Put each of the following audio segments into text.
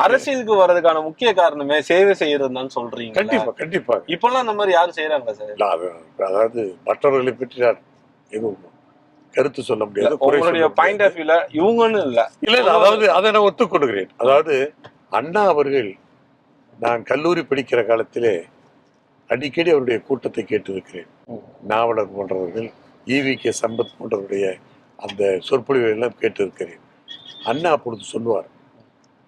அரசியலுக்கு வர்றதுக்கான முக்கிய காரணமே சேவை செய்யறதுன்னு சொல்றீங்க. கண்டிப்பா கண்டிப்பா. இப்பெல்லாம் அந்த மாதிரி யாரும் செய்யறாங்க சார்? அதாவது மற்றவர்களை பற்றி நான் எதுவும் கருத்து சொல்ல முடியாது. உங்களுடைய பாயிண்ட் ஆஃப் வியூல இவங்கன்னு இல்ல. அதாவது அதை நான் ஒத்துக்கொள்கிறேன். அதாவது அண்ணா அவர்கள் நான் கல்லூரி படிக்கிற காலத்திலே அடிக்கடி அவருடைய கூட்டத்தை கேட்டிருக்கிறேன். நாவலர் போன்றவர்கள், ஈவி.கே. சம்பத் போன்றவருடைய அந்த சொற்பொழிவை எல்லாம் கேட்டிருக்கிறேன். அண்ணா அப்பொழுது சொல்லுவார்,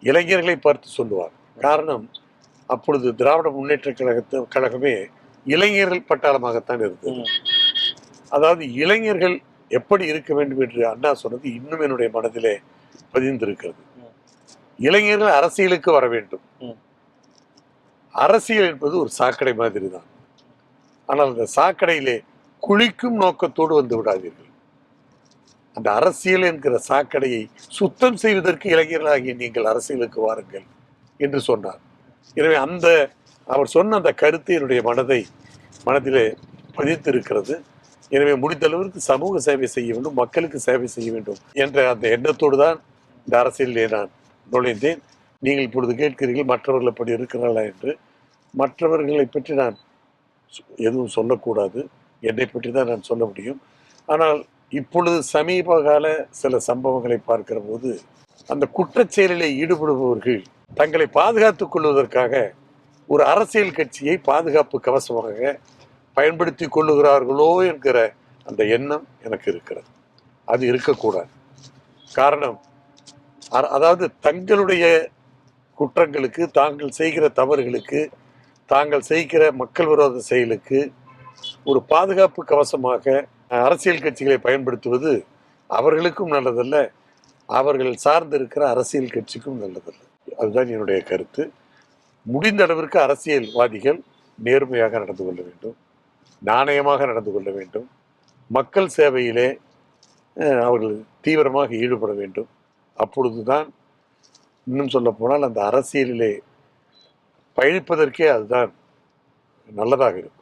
இளைஞர்களை பார்த்து சொல்லுவார். காரணம், அப்பொழுது திராவிட முன்னேற்ற கழகமே இளைஞர்கள் பட்டாளமாகத்தான் இருந்தது. அதாவது இளைஞர்கள் எப்படி இருக்க வேண்டும் என்று அண்ணா சொன்னது இன்னும் என்னுடைய மனதிலே பதிந்திருக்கிறது. இளைஞர்கள் அரசியலுக்கு வர வேண்டும். அரசியல் என்பது ஒரு சாக்கடை மாதிரி தான். ஆனால் அந்த சாக்கடையிலே குளிக்கும் நோக்கத்தோடு வந்து விடாதீர்கள். அந்த அரசியல் என்கிற சாக்கடையை சுத்தம் செய்வதற்கு இளைஞர்களாகிய நீங்கள் அரசியலுக்கு வாருங்கள் என்று சொன்னார். எனவே அவர் சொன்ன அந்த கருத்து என்னுடைய மனதிலே பதித்திருக்கிறது. எனவே முடிந்த அளவிற்கு சமூக சேவை செய்ய வேண்டும், மக்களுக்கு சேவை செய்ய வேண்டும் என்ற அந்த எண்ணத்தோடு தான் இந்த அரசியலிலே நான் நுழைந்தேன். நீங்கள் இப்பொழுது கேட்கிறீர்கள் மற்றவர்கள் அப்படி இருக்கிறார்களா என்று. மற்றவர்களை பற்றி நான் எதுவும் சொல்லக்கூடாது, என்னை பற்றி தான் நான் சொல்ல முடியும். ஆனால் இப்பொழுது சமீப கால சில சம்பவங்களை பார்க்கிற போது அந்த குற்றச்செயலிலே ஈடுபடுபவர்கள் தங்களை பாதுகாத்துக் கொள்வதற்காக ஒரு அரசியல் கட்சியை பாதுகாப்பு கவசமாக பயன்படுத்தி கொள்ளுகிறார்களோ என்கிற அந்த எண்ணம் எனக்கு இருக்கிறது. அது இருக்கக்கூடாது. காரணம், அதாவது தங்களுடைய குற்றங்களுக்கு, தாங்கள் செய்கிற தவறுகளுக்கு, தாங்கள் செய்கிற மக்கள் விரோத செயலுக்கு ஒரு பாதுகாப்பு கவசமாக அரசியல் கட்சிகளை பயன்படுத்துவது அவர்களுக்கும் நல்லதல்ல, அவர்கள் சார்ந்திருக்கிற அரசியல் கட்சிக்கும் நல்லதல்ல. அதுதான் என்னுடைய கருத்து. முடிந்த அளவிற்கு அரசியல்வாதிகள் நேர்மையாக நடந்து கொள்ள வேண்டும், நாணயமாக நடந்து கொள்ள வேண்டும், மக்கள் சேவையிலே அவர்கள் தீவிரமாக ஈடுபட வேண்டும். அப்பொழுதுதான், இன்னும் சொல்ல போனால், அந்த அரசியலிலே பயணிப்பதற்கே அதுதான் நல்லதாக இருக்கும்.